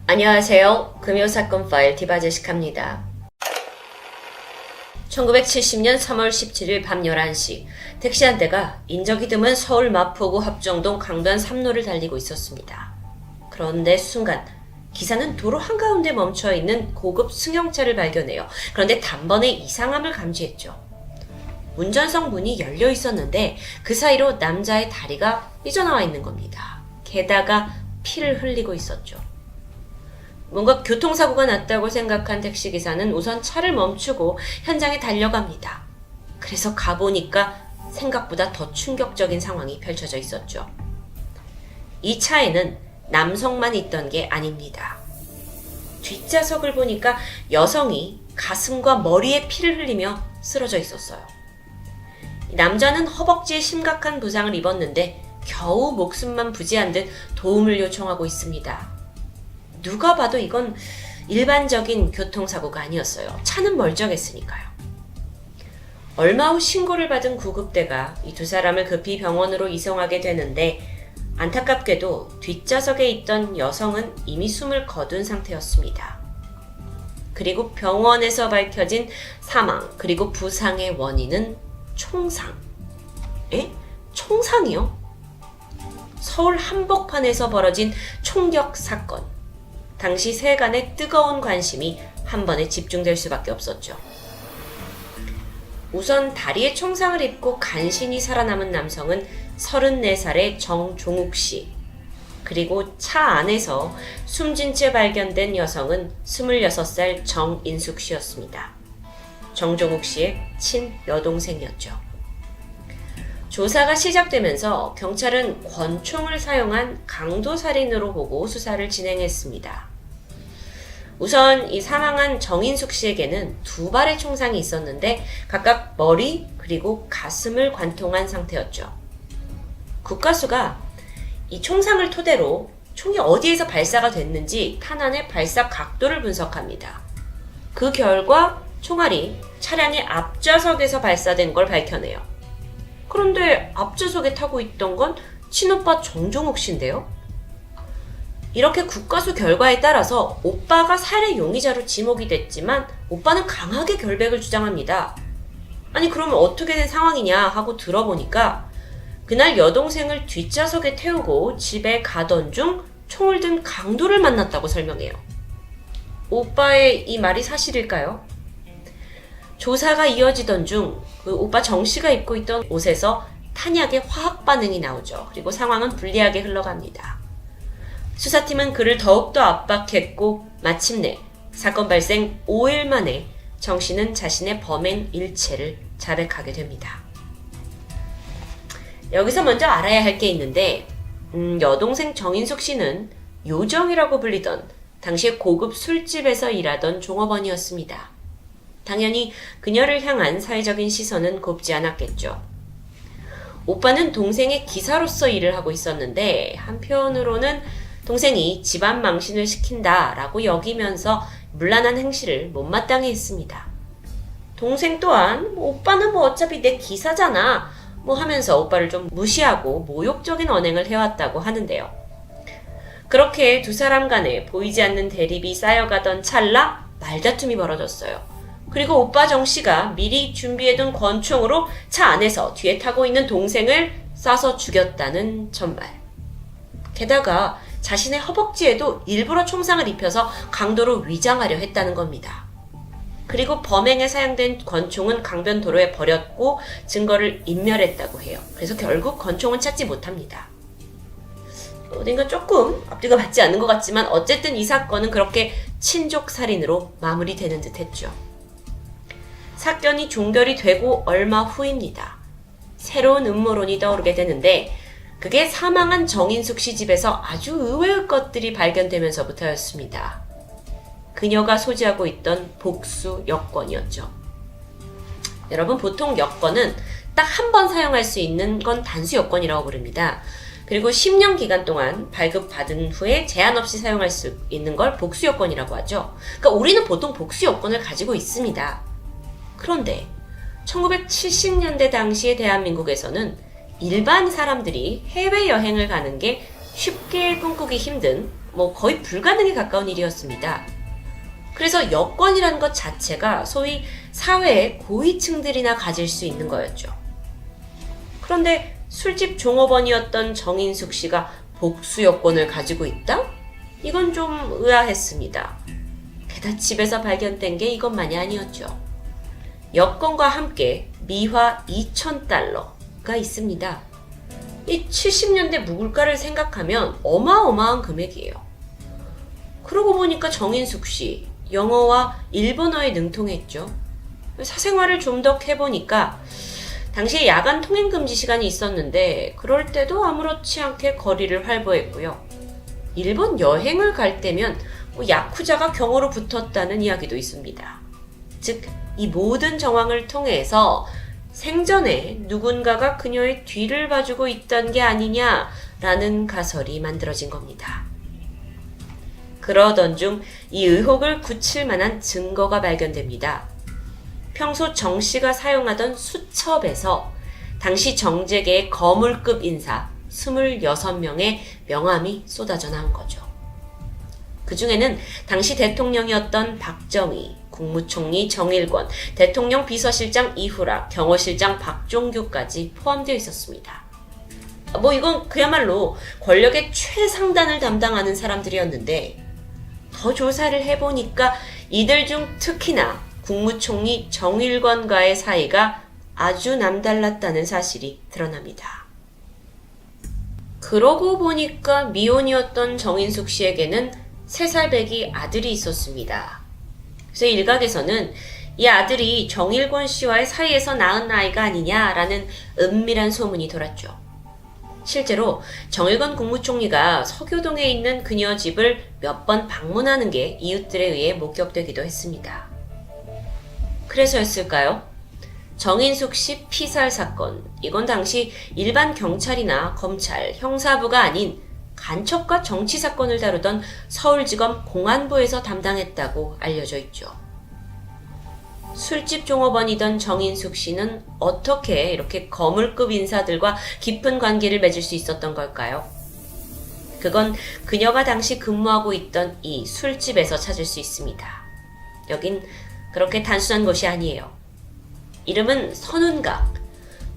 안녕하세요. 금요사건 파일 디바제시카입니다. 1970년 3월 17일 밤 11시 택시 한 대가 인적이 드문 서울 마포구 합정동 강변 3로를 달리고 있었습니다. 그런데 순간 기사는 도로 한가운데 멈춰있는 고급 승용차를 발견해요. 그런데 단번에 이상함을 감지했죠. 운전석 문이 열려 있었는데 그 사이로 남자의 다리가 삐져나와 있는 겁니다. 게다가 피를 흘리고 있었죠. 뭔가 교통사고가 났다고 생각한 택시기사는 우선 차를 멈추고 현장에 달려갑니다. 그래서 가보니까 생각보다 더 충격적인 상황이 펼쳐져 있었죠. 이 차에는 남성만 있던 게 아닙니다. 뒷좌석을 보니까 여성이 가슴과 머리에 피를 흘리며 쓰러져 있었어요. 남자는 허벅지에 심각한 부상을 입었는데 겨우 목숨만 부지한 듯 도움을 요청하고 있습니다. 누가 봐도 이건 일반적인 교통사고가 아니었어요. 차는 멀쩡했으니까요. 얼마 후 신고를 받은 구급대가 이 두 사람을 급히 병원으로 이송하게 되는데 안타깝게도 뒷좌석에 있던 여성은 이미 숨을 거둔 상태였습니다. 그리고 병원에서 밝혀진 사망 그리고 부상의 원인은 총상. 총상이요? 서울 한복판에서 벌어진 총격 사건. 당시 세간의 뜨거운 관심이 한 번에 집중될 수밖에 없었죠. 우선 다리에 총상을 입고 간신히 살아남은 남성은 34살의 정종욱 씨, 그리고 차 안에서 숨진 채 발견된 여성은 26살 정인숙 씨였습니다. 정종욱 씨의 친여동생이었죠. 조사가 시작되면서 경찰은 권총을 사용한 강도살인으로 보고 수사를 진행했습니다. 우선 이 사망한 정인숙 씨에게는 두 발의 총상이 있었는데 각각 머리 그리고 가슴을 관통한 상태였죠. 국가수가 이 총상을 토대로 총이 어디에서 발사가 됐는지 탄환의 발사 각도를 분석합니다. 그 결과 총알이 차량의 앞좌석에서 발사된 걸 밝혀내요. 그런데 앞좌석에 타고 있던 건 친오빠 정종욱 씨인데요. 이렇게 국가수 결과에 따라서 오빠가 살해 용의자로 지목이 됐지만 오빠는 강하게 결백을 주장합니다. 아니 그러면 어떻게 된 상황이냐 하고 들어보니까 그날 여동생을 뒷좌석에 태우고 집에 가던 중 총을 든 강도를 만났다고 설명해요. 오빠의 이 말이 사실일까요? 조사가 이어지던 중 그 오빠 정 씨가 입고 있던 옷에서 탄약의 화학 반응이 나오죠. 그리고 상황은 불리하게 흘러갑니다. 수사팀은 그를 더욱더 압박했고 마침내 사건 발생 5일 만에 정 씨는 자신의 범행 일체를 자백하게 됩니다. 여기서 먼저 알아야 할 게 있는데 여동생 정인숙 씨는 요정이라고 불리던 당시에 고급 술집에서 일하던 종업원이었습니다. 당연히 그녀를 향한 사회적인 시선은 곱지 않았겠죠. 오빠는 동생의 기사로서 일을 하고 있었는데 한편으로는 동생이 집안 망신을 시킨다라고 여기면서 문란한 행실을 못마땅해 했습니다. 동생 또한 오빠는 어차피 내 기사잖아 하면서 오빠를 좀 무시하고 모욕적인 언행을 해왔다고 하는데요. 그렇게 두 사람 간에 보이지 않는 대립이 쌓여가던 찰나 말다툼이 벌어졌어요. 그리고 오빠 정씨가 미리 준비해둔 권총으로 차 안에서 뒤에 타고 있는 동생을 쏴서 죽였다는 전말. 게다가 자신의 허벅지에도 일부러 총상을 입혀서 강도로 위장하려 했다는 겁니다. 그리고 범행에 사용된 권총은 강변 도로에 버렸고 증거를 인멸했다고 해요. 그래서 결국 권총은 찾지 못합니다. 어딘가 조금 앞뒤가 맞지 않는 것 같지만 어쨌든 이 사건은 그렇게 친족살인으로 마무리되는 듯 했죠. 사건이 종결이 되고 얼마 후입니다. 새로운 음모론이 떠오르게 되는데 그게 사망한 정인숙 씨 집에서 아주 의외의 것들이 발견되면서부터였습니다. 그녀가 소지하고 있던 복수 여권이었죠. 여러분 보통 여권은 딱 한 번 사용할 수 있는 건 단수 여권이라고 부릅니다. 그리고 10년 기간 동안 발급받은 후에 제한 없이 사용할 수 있는 걸 복수 여권이라고 하죠. 그러니까 우리는 보통 복수 여권을 가지고 있습니다. 그런데 1970년대 당시의 대한민국에서는 일반 사람들이 해외여행을 가는 게 쉽게 꿈꾸기 힘든 거의 불가능에 가까운 일이었습니다. 그래서 여권이라는 것 자체가 소위 사회의 고위층들이나 가질 수 있는 거였죠. 그런데 술집 종업원이었던 정인숙 씨가 복수 여권을 가지고 있다? 이건 좀 의아했습니다. 게다가 집에서 발견된 게 이것만이 아니었죠. 여권과 함께 미화 2,000달러가 있습니다. 이 70년대 무굴가를 생각하면 어마어마한 금액이에요. 그러고 보니까 정인숙 씨, 영어와 일본어에 능통했죠. 사생활을 좀 더 해보니까 당시에 야간 통행 금지 시간이 있었는데 그럴 때도 아무렇지 않게 거리를 활보했고요. 일본 여행을 갈 때면 야쿠자가 경호로 붙었다는 이야기도 있습니다. 즉, 이 모든 정황을 통해서 생전에 누군가가 그녀의 뒤를 봐주고 있던 게 아니냐라는 가설이 만들어진 겁니다. 그러던 중 이 의혹을 굳힐 만한 증거가 발견됩니다. 평소 정 씨가 사용하던 수첩에서 당시 정재계의 거물급 인사 26명의 명함이 쏟아져 나온 거죠. 그 중에는 당시 대통령이었던 박정희, 국무총리 정일권, 대통령 비서실장 이후락, 경호실장 박종규까지 포함되어 있었습니다. 이건 그야말로 권력의 최상단을 담당하는 사람들이었는데 더 조사를 해보니까 이들 중 특히나 국무총리 정일권과의 사이가 아주 남달랐다는 사실이 드러납니다. 그러고 보니까 미혼이었던 정인숙 씨에게는 3살 배기 아들이 있었습니다. 그래서 일각에서는 이 아들이 정일권 씨와의 사이에서 낳은 아이가 아니냐라는 은밀한 소문이 돌았죠. 실제로 정일권 국무총리가 서교동에 있는 그녀 집을 몇 번 방문하는 게 이웃들에 의해 목격되기도 했습니다. 그래서였을까요? 정인숙 씨 피살 사건, 이건 당시 일반 경찰이나 검찰, 형사부가 아닌 간첩과 정치 사건을 다루던 서울지검 공안부에서 담당했다고 알려져 있죠. 술집 종업원이던 정인숙 씨는 어떻게 이렇게 거물급 인사들과 깊은 관계를 맺을 수 있었던 걸까요? 그건 그녀가 당시 근무하고 있던 이 술집에서 찾을 수 있습니다. 여긴 그렇게 단순한 곳이 아니에요. 이름은 선운각.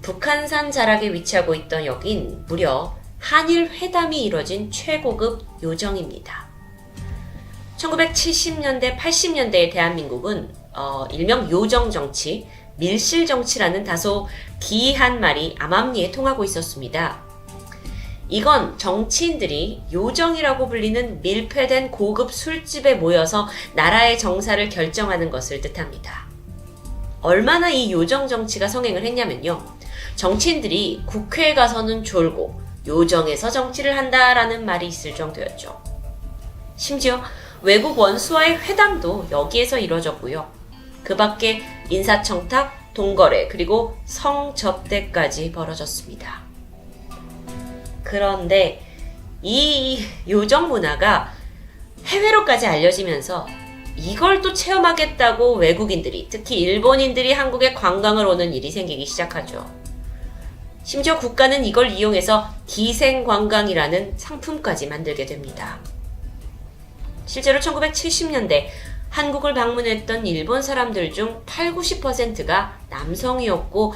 북한산 자락에 위치하고 있던 여긴 무려 한일 회담이 이뤄진 최고급 요정입니다. 1970년대, 80년대의 대한민국은 일명 요정 정치, 밀실 정치라는 다소 기이한 말이 암암리에 통하고 있었습니다. 이건 정치인들이 요정이라고 불리는 밀폐된 고급 술집에 모여서 나라의 정사를 결정하는 것을 뜻합니다. 얼마나 이 요정 정치가 성행을 했냐면요. 정치인들이 국회에 가서는 졸고 요정에서 정치를 한다라는 말이 있을 정도였죠. 심지어 외국 원수와의 회담도 여기에서 이루어졌고요. 그 밖에 인사청탁, 돈거래, 그리고 성접대까지 벌어졌습니다. 그런데 이 요정 문화가 해외로까지 알려지면서 이걸 또 체험하겠다고 외국인들이, 특히 일본인들이 한국에 관광을 오는 일이 생기기 시작하죠. 심지어 국가는 이걸 이용해서 기생관광이라는 상품까지 만들게 됩니다. 실제로 1970년대 한국을 방문했던 일본 사람들 중 80~90%가 남성이었고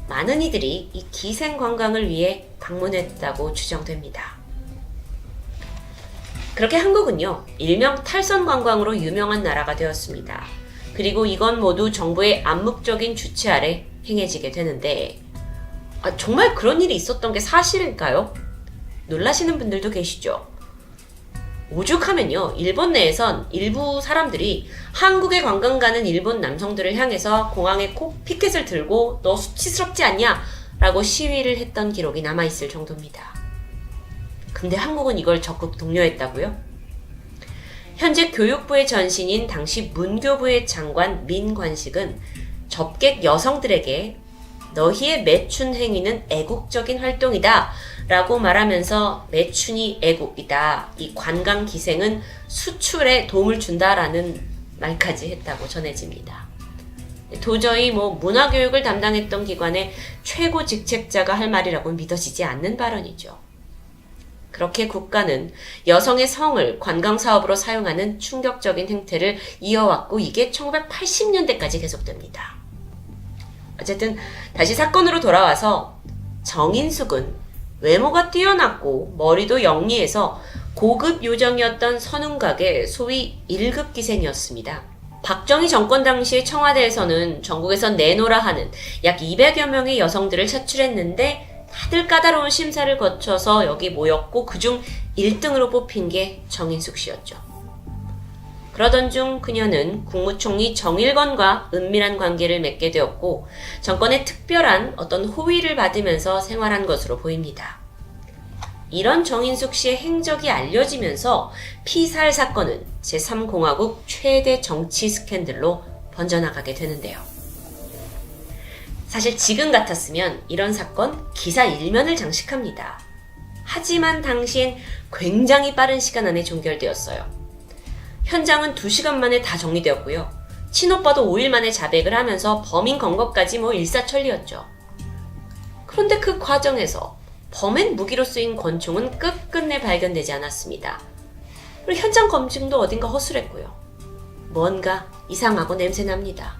많은 이들이 이 기생관광을 위해 방문했다고 추정됩니다. 그렇게 한국은요, 일명 탈선관광으로 유명한 나라가 되었습니다. 그리고 이건 모두 정부의 암묵적인 주체 아래 행해지게 되는데 정말 그런 일이 있었던 게 사실일까요? 놀라시는 분들도 계시죠? 오죽하면요, 일본 내에선 일부 사람들이 한국에 관광 가는 일본 남성들을 향해서 공항에 꼭 피켓을 들고 너 수치스럽지 않냐? 라고 시위를 했던 기록이 남아있을 정도입니다. 근데 한국은 이걸 적극 독려했다고요? 현재 교육부의 전신인 당시 문교부의 장관 민관식은 접객 여성들에게 너희의 매춘 행위는 애국적인 활동이다 라고 말하면서 매춘이 애국이다, 이 관광 기생은 수출에 도움을 준다라는 말까지 했다고 전해집니다. 도저히 문화교육을 담당했던 기관의 최고 직책자가 할 말이라고는 믿어지지 않는 발언이죠. 그렇게 국가는 여성의 성을 관광사업으로 사용하는 충격적인 행태를 이어왔고 이게 1980년대까지 계속됩니다. 어쨌든 다시 사건으로 돌아와서 정인숙은 외모가 뛰어났고 머리도 영리해서 고급 요정이었던 선운각의 소위 1급 기생이었습니다. 박정희 정권 당시의 청와대에서는 전국에서 내노라 하는 약 200여 명의 여성들을 차출했는데 다들 까다로운 심사를 거쳐서 여기 모였고 그중 1등으로 뽑힌 게 정인숙 씨였죠. 그러던 중 그녀는 국무총리 정일건과 은밀한 관계를 맺게 되었고 정권의 특별한 어떤 호의를 받으면서 생활한 것으로 보입니다. 이런 정인숙 씨의 행적이 알려지면서 피살 사건은 제3공화국 최대 정치 스캔들로 번져나가게 되는데요. 사실 지금 같았으면 이런 사건 기사 1면을 장식합니다. 하지만 당시엔 굉장히 빠른 시간 안에 종결되었어요. 현장은 2시간 만에 다 정리되었고요. 친오빠도 5일 만에 자백을 하면서 범인 검거까지 일사천리였죠. 그런데 그 과정에서 범행 무기로 쓰인 권총은 끝끝내 발견되지 않았습니다. 그리고 현장 검증도 어딘가 허술했고요. 뭔가 이상하고 냄새납니다.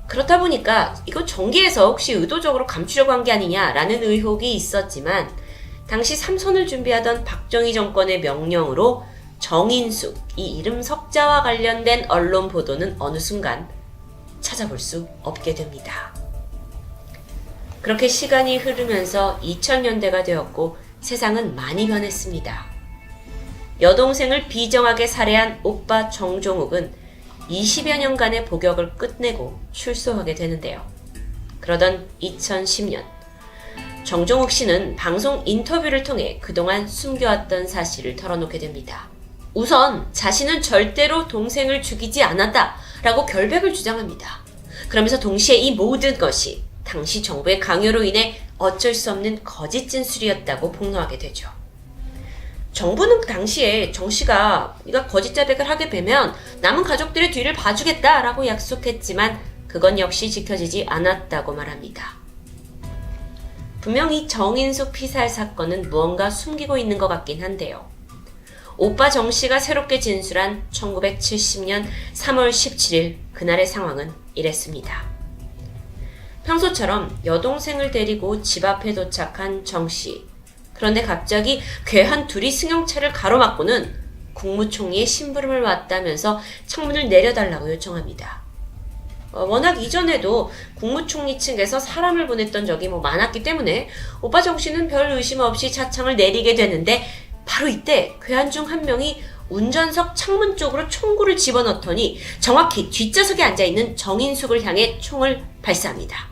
그렇다 보니까 이거 정계에서 혹시 의도적으로 감추려고 한 게 아니냐라는 의혹이 있었지만 당시 삼선을 준비하던 박정희 정권의 명령으로 정인숙, 이 이름 석자와 관련된 언론 보도는 어느 순간 찾아볼 수 없게 됩니다. 그렇게 시간이 흐르면서 2000년대가 되었고 세상은 많이 변했습니다. 여동생을 비정하게 살해한 오빠 정종욱은 20여 년간의 복역을 끝내고 출소하게 되는데요. 그러던 2010년 정종욱 씨는 방송 인터뷰를 통해 그동안 숨겨왔던 사실을 털어놓게 됩니다. 우선 자신은 절대로 동생을 죽이지 않았다 라고 결백을 주장합니다. 그러면서 동시에 이 모든 것이 당시 정부의 강요로 인해 어쩔 수 없는 거짓 진술이었다고 폭로하게 되죠. 정부는 그 당시에 정 씨가 네가 거짓 자백을 하게 되면 남은 가족들의 뒤를 봐주겠다라고 약속했지만 그건 역시 지켜지지 않았다고 말합니다. 분명히 정인숙 피살 사건은 무언가 숨기고 있는 것 같긴 한데요. 오빠 정 씨가 새롭게 진술한 1970년 3월 17일 그날의 상황은 이랬습니다. 평소처럼 여동생을 데리고 집 앞에 도착한 정 씨. 그런데 갑자기 괴한 둘이 승용차를 가로막고는 국무총리의 심부름을 왔다면서 창문을 내려달라고 요청합니다. 워낙 이전에도 국무총리 측에서 사람을 보냈던 적이 많았기 때문에 오빠 정 씨는 별 의심 없이 차창을 내리게 되는데 바로 이때 괴한 중 한 명이 운전석 창문 쪽으로 총구를 집어넣더니 정확히 뒷좌석에 앉아있는 정인숙을 향해 총을 발사합니다.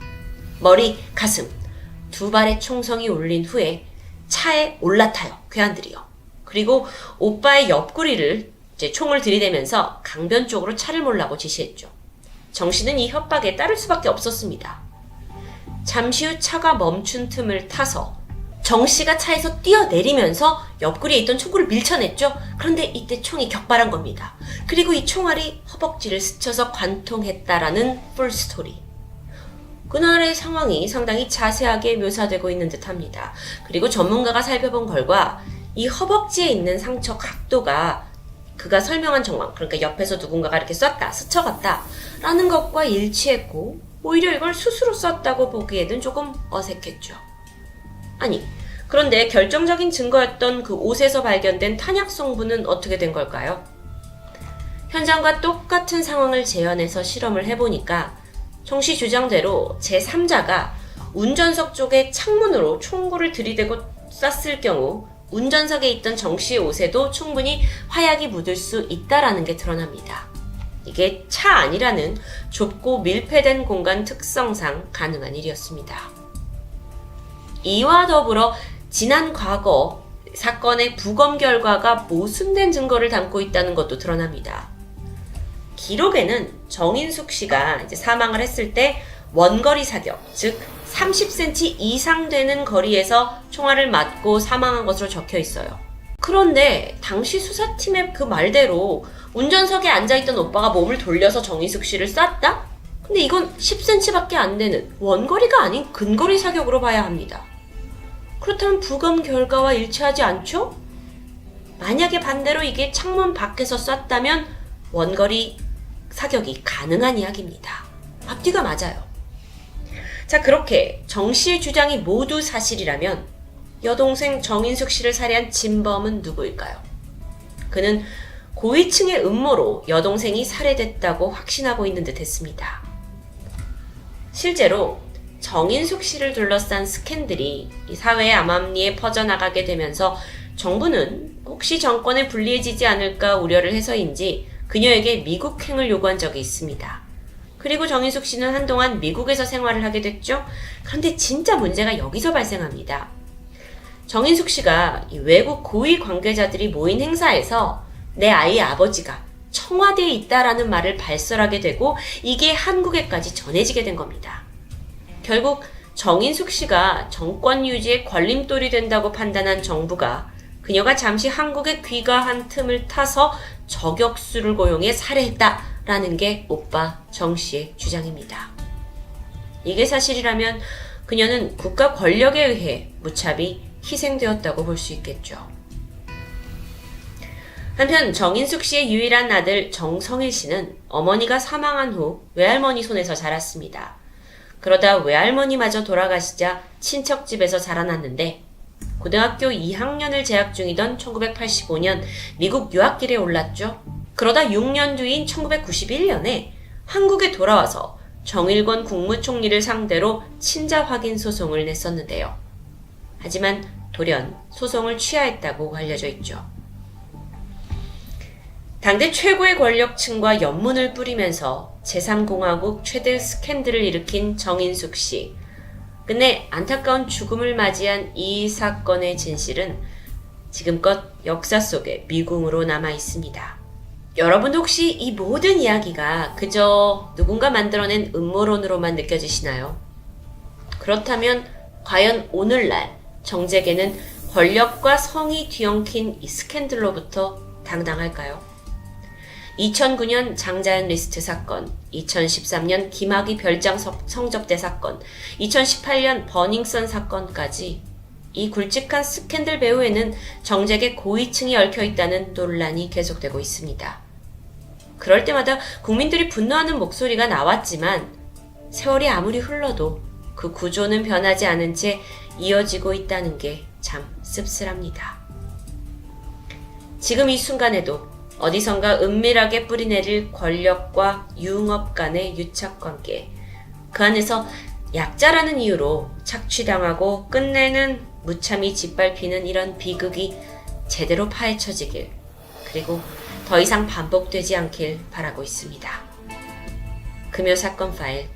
머리, 가슴, 2발의 총성이 울린 후에 차에 올라타요. 괴한들이요. 그리고 오빠의 옆구리를 총을 들이대면서 강변 쪽으로 차를 몰라고 지시했죠. 정 씨는 이 협박에 따를 수밖에 없었습니다. 잠시 후 차가 멈춘 틈을 타서 정 씨가 차에서 뛰어내리면서 옆구리에 있던 총구를 밀쳐냈죠. 그런데 이때 총이 격발한 겁니다. 그리고 이 총알이 허벅지를 스쳐서 관통했다라는 풀스토리. 그날의 상황이 상당히 자세하게 묘사되고 있는 듯합니다. 그리고 전문가가 살펴본 결과 이 허벅지에 있는 상처 각도가 그가 설명한 정황, 그러니까 옆에서 누군가가 이렇게 쐈다, 스쳐갔다 라는 것과 일치했고 오히려 이걸 스스로 쐈다고 보기에는 조금 어색했죠. 아니, 그런데 결정적인 증거였던 그 옷에서 발견된 탄약 성분은 어떻게 된 걸까요? 현장과 똑같은 상황을 재현해서 실험을 해보니까 정 씨 주장대로 제3자가 운전석 쪽에 창문으로 총구를 들이대고 쐈을 경우 운전석에 있던 정 씨의 옷에도 충분히 화약이 묻을 수 있다라는 게 드러납니다. 이게 차 안이라는 좁고 밀폐된 공간 특성상 가능한 일이었습니다. 이와 더불어 지난 과거 사건의 부검 결과가 모순된 증거를 담고 있다는 것도 드러납니다. 기록에는 정인숙 씨가 사망을 했을 때 원거리 사격, 즉 30cm 이상 되는 거리에서 총알을 맞고 사망한 것으로 적혀 있어요. 그런데 당시 수사팀의 그 말대로 운전석에 앉아있던 오빠가 몸을 돌려서 정인숙 씨를 쐈다? 근데 이건 10cm밖에 안 되는 원거리가 아닌 근거리 사격으로 봐야 합니다. 그렇다면 부검 결과와 일치하지 않죠? 만약에 반대로 이게 창문 밖에서 쐈다면 원거리 사격이 가능한 이야기입니다. 앞뒤가 맞아요. 자, 그렇게 정 씨의 주장이 모두 사실이라면 여동생 정인숙 씨를 살해한 진범은 누구일까요? 그는 고위층의 음모로 여동생이 살해됐다고 확신하고 있는 듯 했습니다. 실제로 정인숙 씨를 둘러싼 스캔들이 이 사회의 암암리에 퍼져나가게 되면서 정부는 혹시 정권에 불리해지지 않을까 우려를 해서인지 그녀에게 미국행을 요구한 적이 있습니다. 그리고 정인숙 씨는 한동안 미국에서 생활을 하게 됐죠. 그런데 진짜 문제가 여기서 발생합니다. 정인숙 씨가 이 외국 고위 관계자들이 모인 행사에서 내 아이의 아버지가 청와대에 있다라는 말을 발설하게 되고 이게 한국에까지 전해지게 된 겁니다. 결국 정인숙 씨가 정권 유지에 걸림돌이 된다고 판단한 정부가 그녀가 잠시 한국에 귀가한 틈을 타서 저격수를 고용해 살해했다라는 게 오빠 정 씨의 주장입니다. 이게 사실이라면 그녀는 국가 권력에 의해 무차비 희생되었다고 볼 수 있겠죠. 한편 정인숙 씨의 유일한 아들 정성일 씨는 어머니가 사망한 후 외할머니 손에서 자랐습니다. 그러다 외할머니마저 돌아가시자 친척집에서 자라났는데 고등학교 2학년을 재학 중이던 1985년 미국 유학길에 올랐죠. 그러다 6년 뒤인 1991년에 한국에 돌아와서 정일권 국무총리를 상대로 친자 확인 소송을 냈었는데요. 하지만 돌연 소송을 취하했다고 알려져 있죠. 당대 최고의 권력층과 연문을 뿌리면서 제3공화국 최대 스캔들을 일으킨 정인숙 씨. 끝내 안타까운 죽음을 맞이한 이 사건의 진실은 지금껏 역사 속에 미궁으로 남아 있습니다. 여러분도 혹시 이 모든 이야기가 그저 누군가 만들어낸 음모론으로만 느껴지시나요? 그렇다면 과연 오늘날 정재계는 권력과 성이 뒤엉킨 이 스캔들로부터 당당할까요? 2009년 장자연 리스트 사건, 2013년 김학의 별장 성접대 사건, 2018년 버닝썬 사건까지 이 굵직한 스캔들 배후에는 정재계 고위층이 얽혀있다는 논란이 계속되고 있습니다. 그럴 때마다 국민들이 분노하는 목소리가 나왔지만 세월이 아무리 흘러도 그 구조는 변하지 않은 채 이어지고 있다는 게 참 씁쓸합니다. 지금 이 순간에도 어디선가 은밀하게 뿌리내릴 권력과 유흥업 간의 유착관계, 그 안에서 약자라는 이유로 착취당하고 끝내는 무참히 짓밟히는 이런 비극이 제대로 파헤쳐지길, 그리고 더 이상 반복되지 않길 바라고 있습니다. 금요 사건 파일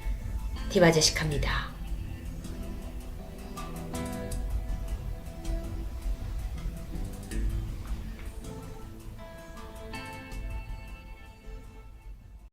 디바제식합니다.